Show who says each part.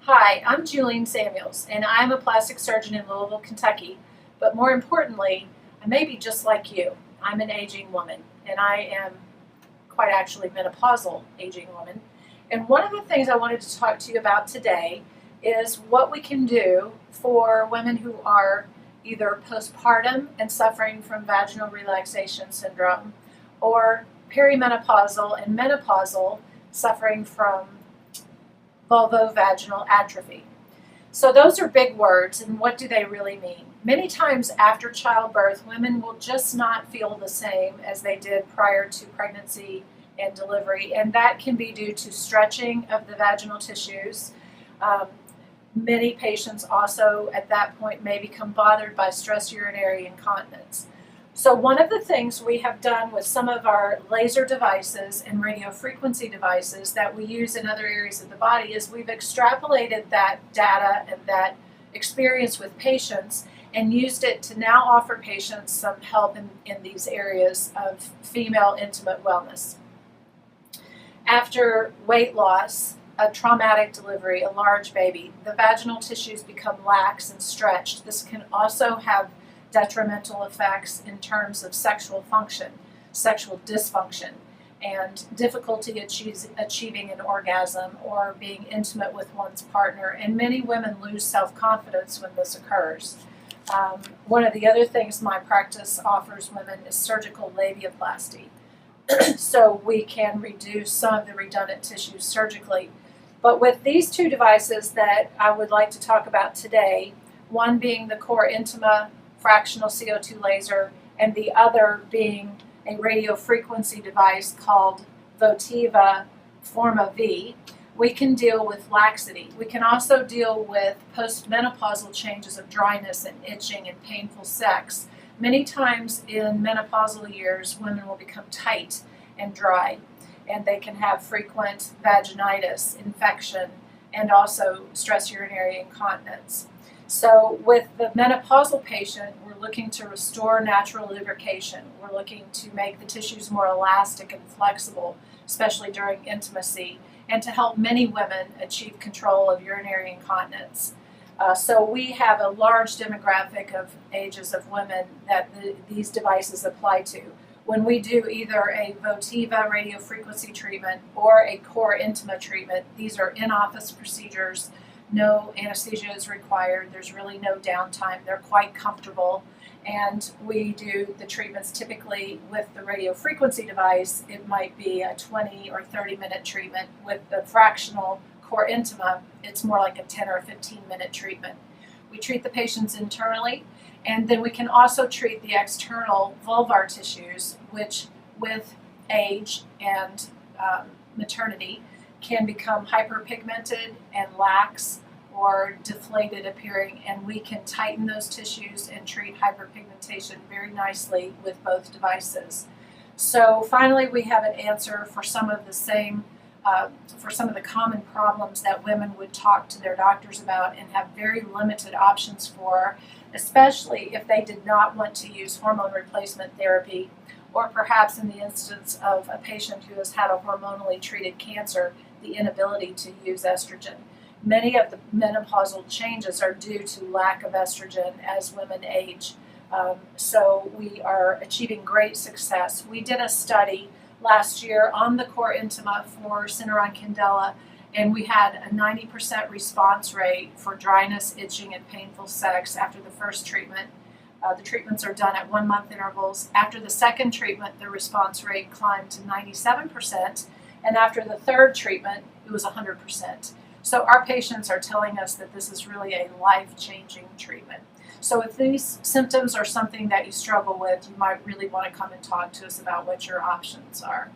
Speaker 1: Hi, I'm Julian Samuels, and I'm a plastic surgeon in Louisville, Kentucky. But more importantly, I may be just like you. I'm an aging woman, and I am quite actually menopausal aging woman. And one of the things I wanted to talk to you about today is what we can do for women who are either postpartum and suffering from vaginal relaxation syndrome, or perimenopausal and menopausal suffering from vulvovaginal atrophy. So those are big words, and what do they really mean? Many times after childbirth, women will just not feel the same as they did prior to pregnancy and delivery, and that can be due to stretching of the vaginal tissues. Many patients also at that point may become bothered by stress urinary incontinence. So one of the things we have done with some of our laser devices and radio frequency devices that we use in other areas of the body is we've extrapolated that data and that experience with patients and used it to now offer patients some help in these areas of female intimate wellness. After weight loss, a traumatic delivery, a large baby, the vaginal tissues become lax and stretched. This can also have detrimental effects in terms of sexual function, sexual dysfunction, and difficulty achieving an orgasm or being intimate with one's partner. And many women lose self-confidence when this occurs. One of the other things my practice offers women is surgical labiaplasty. So we can reduce some of the redundant tissues surgically. But with these two devices that I would like to talk about today, one being the CoreIntima fractional CO2 laser, and the other being a radio frequency device called Votiva Forma V, we can deal with laxity. We can also deal with postmenopausal changes of dryness and itching and painful sex. Many times in menopausal years, women will become tight and dry, and they can have frequent vaginitis, infection, and also stress urinary incontinence. So with the menopausal patient, we're looking to restore natural lubrication. We're looking to make the tissues more elastic and flexible, especially during intimacy, and to help many women achieve control of urinary incontinence. So we have a large demographic of ages of women that these devices apply to. When we do either a Votiva radiofrequency treatment or a CoreIntima treatment, these are in-office procedures. No anesthesia is required. There's really no downtime. They're quite comfortable. And we do the treatments typically with the radio frequency device. It might be a 20 or 30-minute treatment. With the fractional CoreIntima, it's more like a 10 or 15-minute treatment. We treat the patients internally, and then we can also treat the external vulvar tissues, which with age and maternity can become hyperpigmented and lax or deflated appearing, and we can tighten those tissues and treat hyperpigmentation very nicely with both devices. So finally, we have an answer for some of the common problems that women would talk to their doctors about and have very limited options for, especially if they did not want to use hormone replacement therapy, or perhaps in the instance of a patient who has had a hormonally treated cancer, the inability to use estrogen. Many of the menopausal changes are due to lack of estrogen as women age. So we are achieving great success. We did a study last year on the CoreIntima for Syneron Candela, and we had a 90% response rate for dryness, itching, and painful sex after the first treatment. The treatments are done at 1 month intervals. After the second treatment, the response rate climbed to 97%, and after the third treatment, it was 100%. So our patients are telling us that this is really a life-changing treatment. So if these symptoms are something that you struggle with, you might really want to come and talk to us about what your options are.